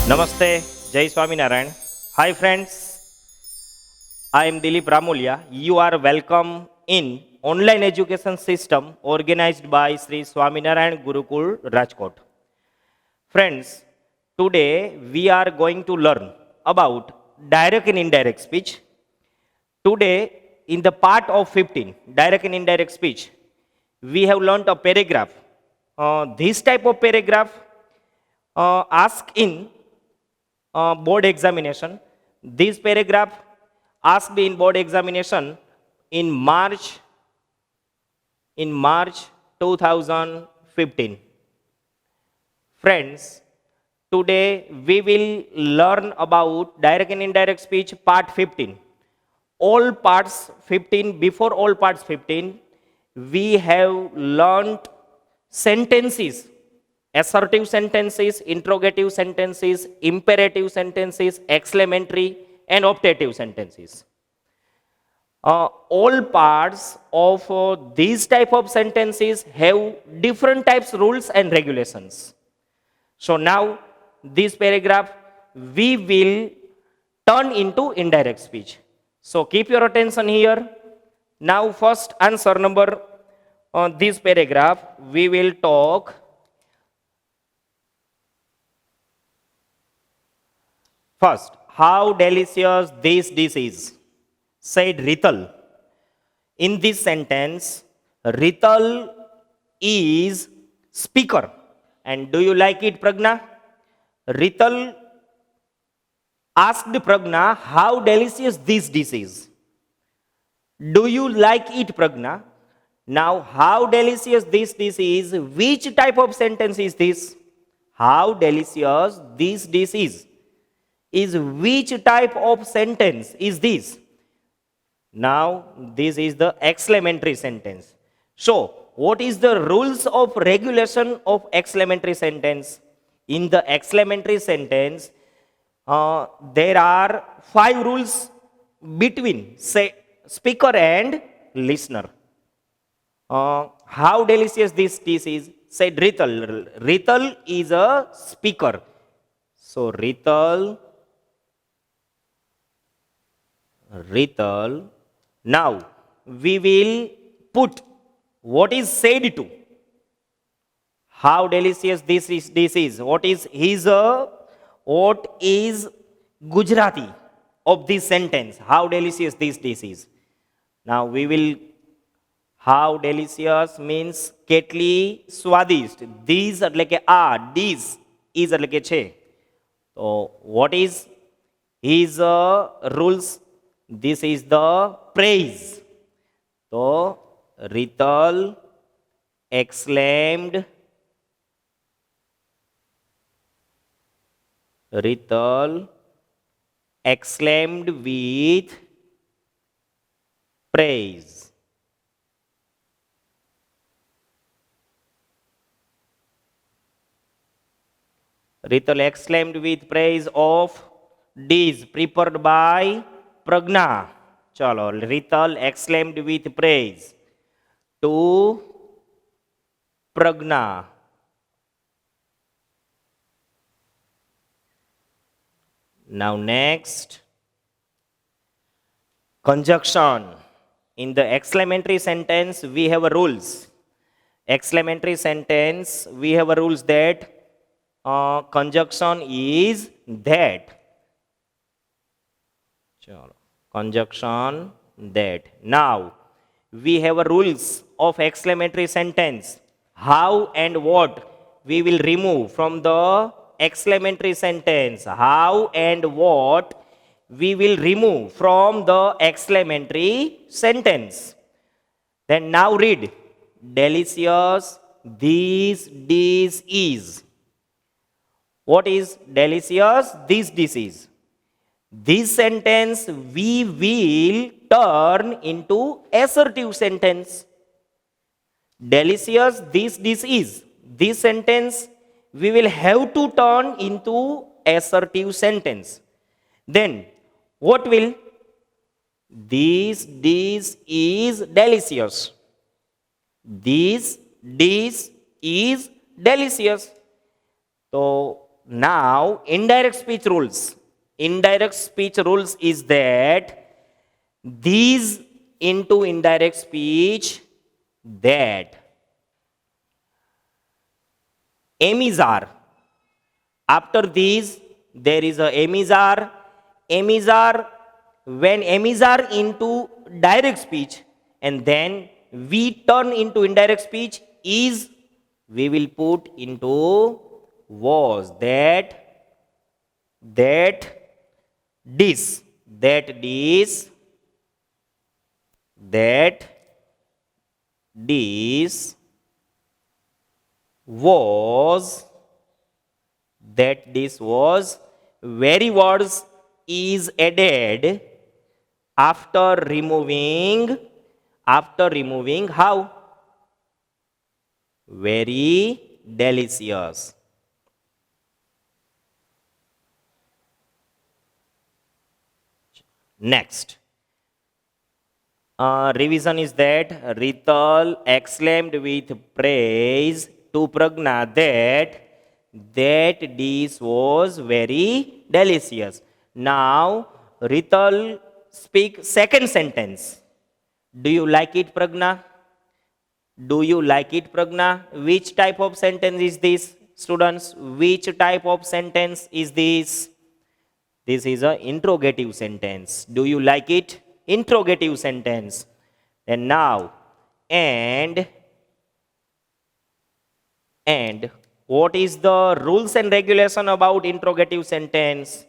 Namaste, Jai Swaminarayan. Hi friends, I am Dilip Ramulia. You are welcome in online education system organized by Sri Swaminarayan Gurukul Rajkot. Friends, today we are going to learn about direct and indirect speech. Today in the part of 15, direct and indirect speech, we have learned a paragraph. This type of paragraph asked in board examination. This paragraph asked in board examination in March 2015. Friends, today we will learn about direct and indirect speech part 15. All parts 15, before all parts 15, we have learned sentences, assertive sentences, interrogative sentences, imperative sentences, exclamatory and optative sentences. All parts of these type of sentences have different types rules and regulations. So now this paragraph we will turn into indirect speech. So keep your attention here. Now first answer number on this paragraph we will talk. First, how delicious this dish is, said Rital. In this sentence, Rital is speaker. And do you like it, Pragna? Rital asked Pragna how delicious this dish is. Do you like it, Pragna? Now, how delicious this dish is, which type of sentence is this? How delicious this dish is which type of sentence is this? Now, this is the exclamatory sentence. So, what is the rules of regulation of exclamatory sentence? In the exclamatory sentence, there are 5 rules between say speaker and listener. How delicious this dish is, said Rital. Rital is a speaker. So Rital. Now we will put what is said to. How delicious this is. What is Gujarati of this sentence? How delicious this dish is. Now we will. How delicious means કેટલી સ્વાદિષ્ટ. These એટલે કે these is એટલે કે છે. So what is his rules? This is the praise. So Rital exclaimed. Rital exclaimed with praise. Rital exclaimed with praise of dish prepared by Pragna. Chalo, Rital exclaimed with praise to Pragna. Now next, conjunction. In the exclamatory sentence, we have a rules. Exclamatory sentence, we have a rules that conjunction is that. Conjunction that. Now we have a rules of exclamatory sentence. How and what we will remove from the exclamatory sentence. How and what we will remove from the exclamatory sentence. Then now read. Delicious this dish is. What is delicious this dish is? This sentence we will turn into assertive sentence. Delicious this dish is. This sentence we will have to turn into assertive sentence. Then what will? This dish is delicious. This dish is delicious. So Now, indirect speech rules. Indirect speech rules is that these into indirect speech that emissar. After these, there is a emissar. Emissar, when emissar into direct speech, and then we turn into indirect speech is we will put into was that this that this that this was that this was very words is added after removing how very delicious. Next, revision is that Rital exclaimed with praise to Pragna that this was very delicious. Now, Rital speak second sentence. Do you like it, Pragna? Do you like it, Pragna? Which type of sentence is this, students? Which type of sentence is this? This is an interrogative sentence. Do you like it? Interrogative sentence. And now, and what is the rules and regulation about interrogative sentence?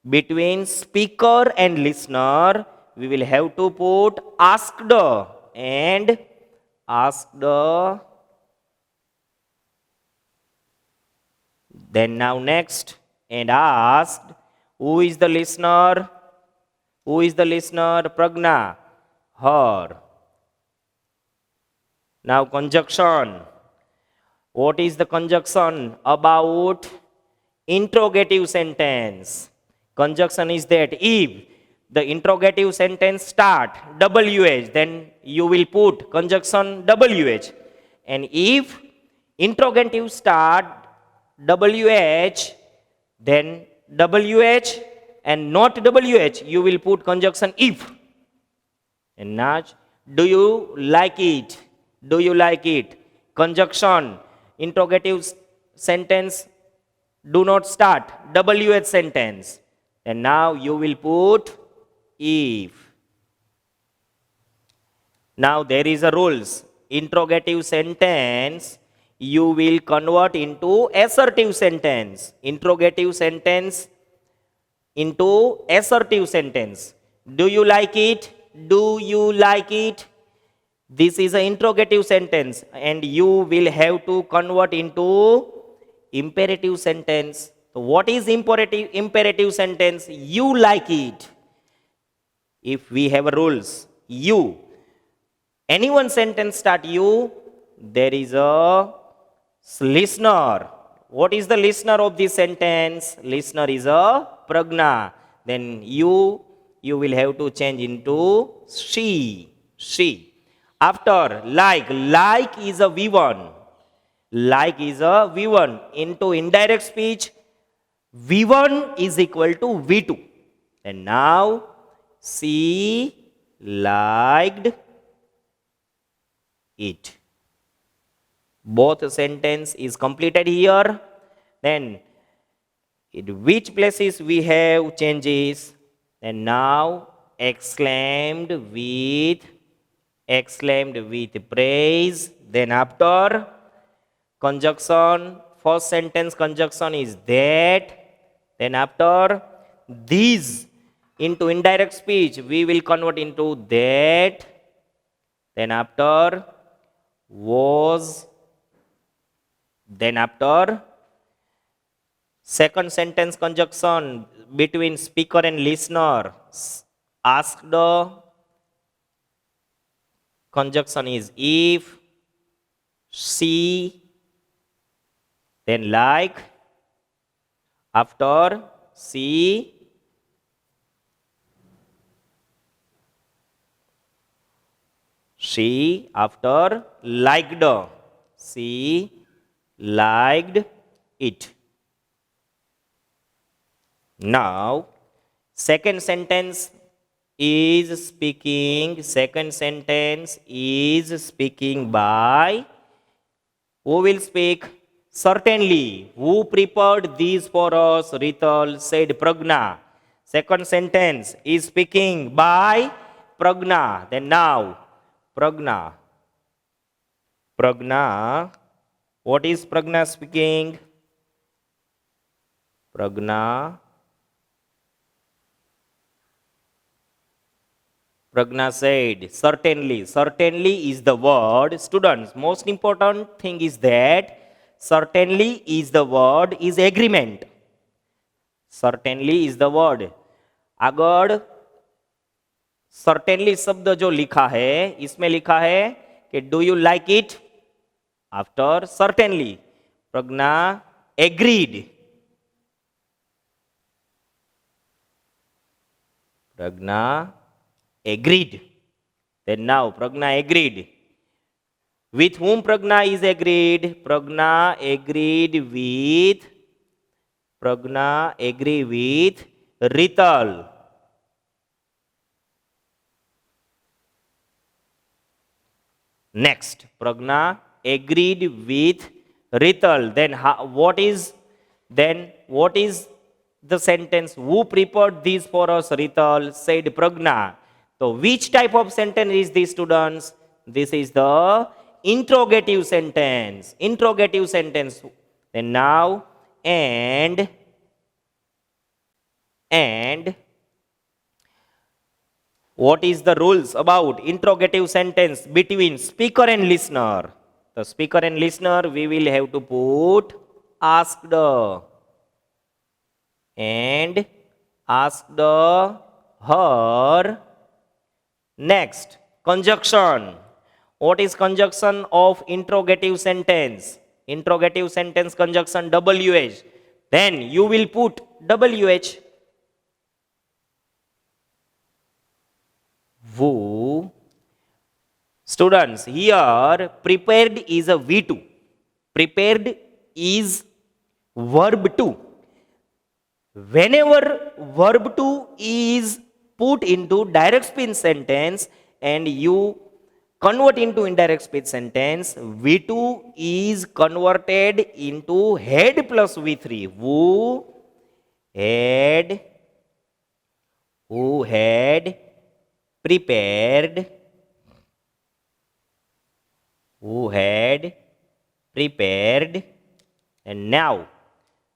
Between speaker and listener, we will have to put asked and asked. Then now next, and asked. Who is the listener? Who is the listener? Pragna. Her. Now conjunction. What is the conjunction about interrogative sentence? Conjunction is that if the interrogative sentence start WH, then you will put conjunction WH. And if interrogative start WH, then WH and not WH, you will put conjunction if. And now, do you like it? Do you like it? Conjunction, interrogative sentence, do not start WH sentence. And now you will put if. Now there is a rules. Interrogative sentence you will convert into assertive sentence. Interrogative sentence into assertive sentence. Do you like it? Do you like it? This is an interrogative sentence and you will have to convert into imperative sentence. So what is imperative sentence? You like it. If we have rules, you. Any one sentence start you, there is a listener. What is the listener of this sentence? Listener is a Pragna. Then you will have to change into she. She. After like is a V1. Like is a V1. Into indirect speech, V1 is equal to V2. And now she liked it. Both sentence is completed here. Then in which places we have changes. And now exclaimed with praise. Then after conjunction, first sentence conjunction is that. Then after these into indirect speech we will convert into that. Then after was. Then after second sentence conjunction between speaker and listener, asked conjunction is if, she, then like. After she, after liked, she liked it. Now, second sentence is speaking by, who will speak? Certainly. Who prepared these for us? Rital, said Pragna. Second sentence is speaking by Pragna. Then now, Pragna. Pragna. What is Pragna speaking? Pragna. Pragna said, certainly. Certainly is the word. Students, most important thing is that certainly is the word is agreement. Certainly is the word. આગળ certainly शब्द जो लिखा है इसमें लिखा है कि do you like it? After certainly, Pragna agreed. Pragna agreed. Then now Pragna agreed. With whom Pragna is agreed? Pragna agreed with Rital. Next, Pragna agreed with Rital. Then what is the sentence? Who prepared these for us? Rital, said Pragna. So which type of sentence is this, students? This is the interrogative sentence. Interrogative sentence. Then now, and what is the rules about interrogative sentence between speaker and listener? The speaker and listener, we will have to put asked and asked her. Next, conjunction. What is conjunction of interrogative sentence? Interrogative sentence conjunction WH. Then you will put WH. Who? Students, here prepared is a V2. Prepared is verb 2. Whenever verb 2 is put into direct speech sentence and you convert into indirect speech sentence, V2 is converted into had plus V3. Who had prepared, and now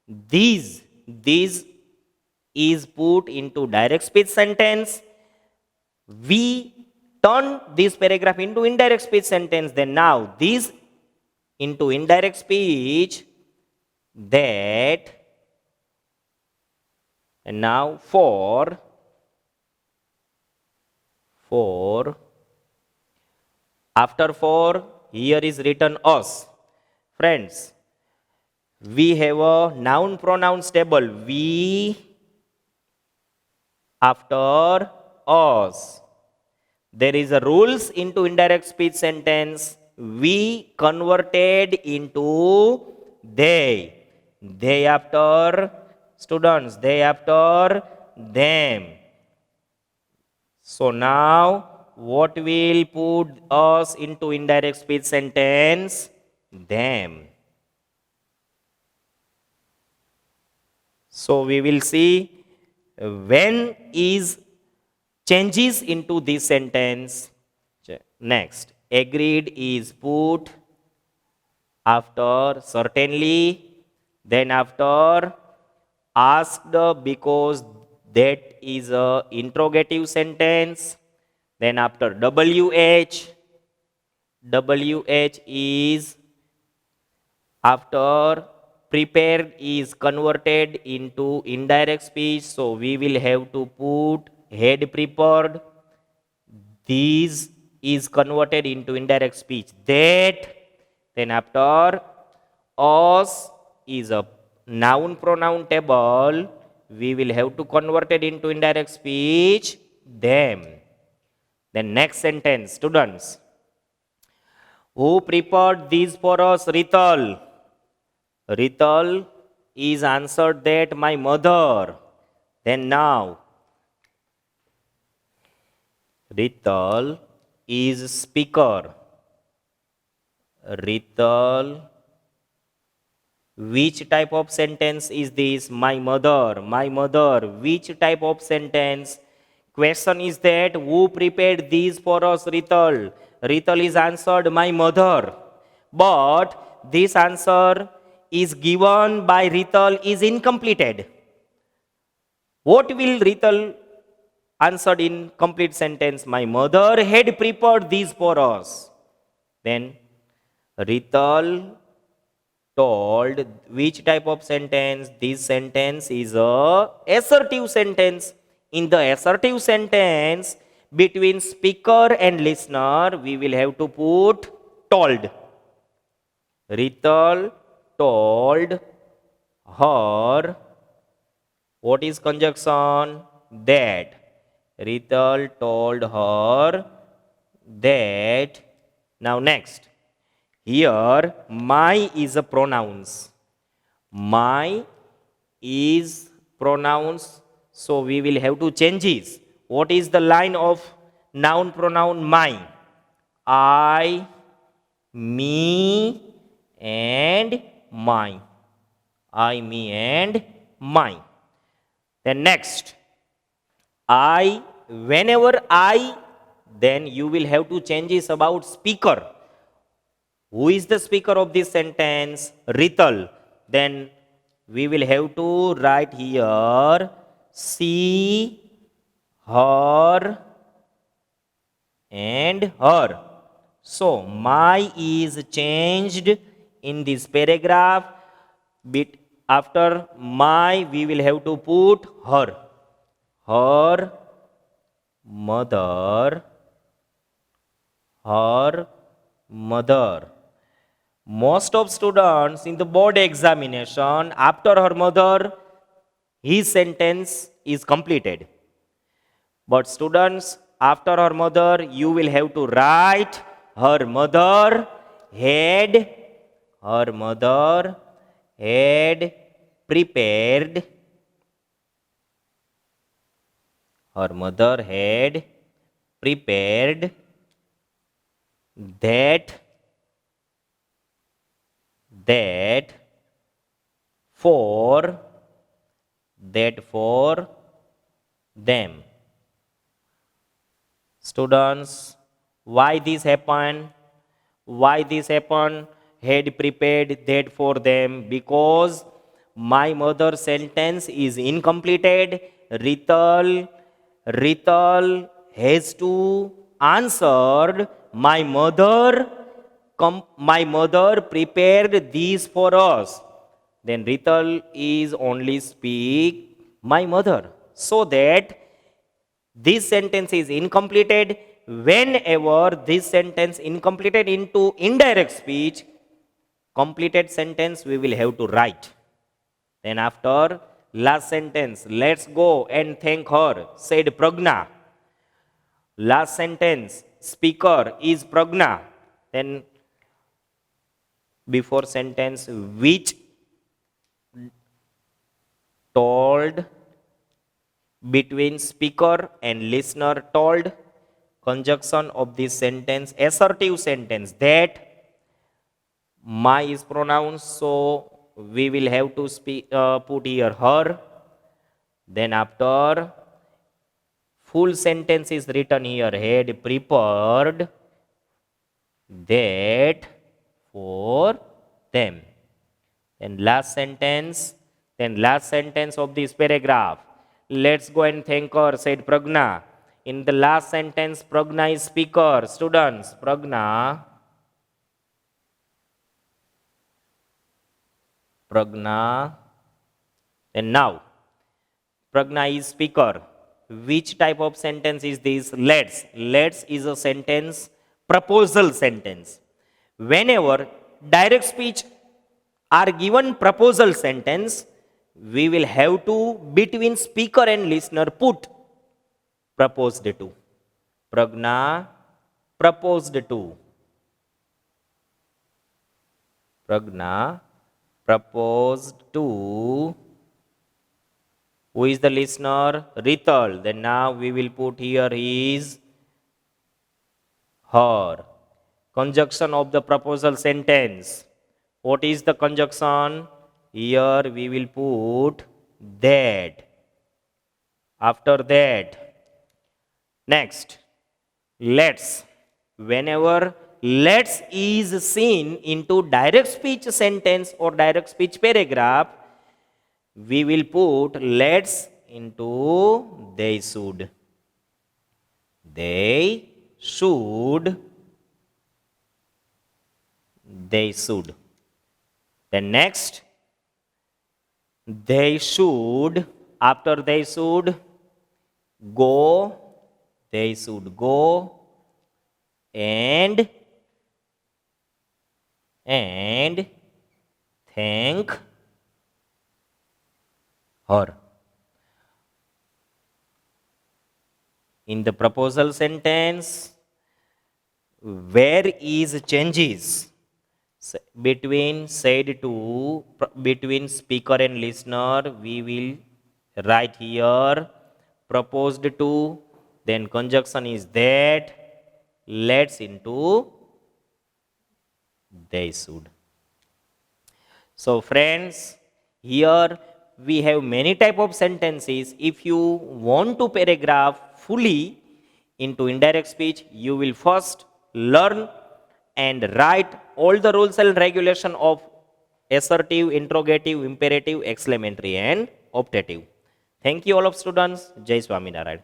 this is put into direct speech sentence. We turn this paragraph into indirect speech sentence. Then now this into indirect speech, that, and now for after for, here is written us. Friends, we have a noun pronouns table. We after us. There is a rules into indirect speech sentence. We converted into they. They after, students, they after them. So now what will put us into indirect speech sentence? Them. So we will see when is changes into this sentence. Next, agreed is put after certainly, then after asked because that is a interrogative sentence, then after WH is after prepared is converted into indirect speech, so we will have to put had prepared. These is converted into indirect speech. That, then after us is a noun pronoun table. We will have to convert it into indirect speech. Them. Then next sentence, students. Who prepared these for us? Rital. Rital is answered that my mother. Then now, Rital is speaker. Rital, which type of sentence is this? My mother, my mother. Which type of sentence? Question is that who prepared these for us, Rital? Rital is answered, my mother. But this answer is given by Rital is incompleted. What will Rital answered in complete sentence? My mother had prepared these for us. Then Rital told which type of sentence? This sentence is a assertive sentence. In the assertive sentence, between speaker and listener, we will have to put told. Rital told her. What is conjunction? That. Rital told her that. Now next. Here, my is a pronouns. My is pronouns. So we will have to change this. What is the line of noun pronoun my? I, me, and my. I, me, and my. Then next, I, whenever I, then you will have to change this about speaker. Who is the speaker of this sentence? Rital. Then we will have to write here she, her, and her. So my is changed in this paragraph. Bit after my we will have to put her. Her mother. Her mother. Most of students in the board examination, after her mother, his sentence is completed. But students, after her mother, you will have to write her mother had prepared. Her mother had prepared that for them. Students, why this happened? Why this happened? Had prepared that for them because my mother sentence is incompleted. Rital has to answer my mother prepared these for us. Then Rital is only speak my mother. So that this sentence is incompleted. Whenever this sentence incompleted into indirect speech, completed sentence we will have to write. Then after last sentence, let's go and thank her, said Pragna. Last sentence, speaker is Pragna. Then before sentence, which told, between speaker and listener told, conjunction of this sentence, assertive sentence, that my is pronounced, so we will have to put here her. Then after full sentence is written here, had prepared that for them. Then last sentence of this paragraph. Let's go and thank her, said Pragna. In the last sentence, Pragna is speaker. Students, Pragna. And now, Pragna is speaker. Which type of sentence is this? Let's. Let's is a sentence, proposal sentence. Whenever direct speech are given proposal sentence, we will have to, between speaker and listener, put proposed to. Pragna proposed to. Pragna proposed to. Who Who is the listener? Rital. Then now we will put here his, her. Conjunction of the proposal sentence. What is the conjunction? Here we will put that. After that, next, let's. Whenever let's is seen into direct speech sentence or direct speech paragraph, we will put let's into they should. They should. They should. Then next, they should. After they should go. They should go and thank her. In the proposal sentence, where is changes between said to, between speaker and listener, we will write here proposed to, then conjunction is that, let's into they should. So friends, here we have many type of sentences. If you want to paragraph fully into indirect speech, you will first learn and write all the rules and regulation of assertive, interrogative, imperative, exclamatory and optative. Thank you all of students. Jai Swaminarayan.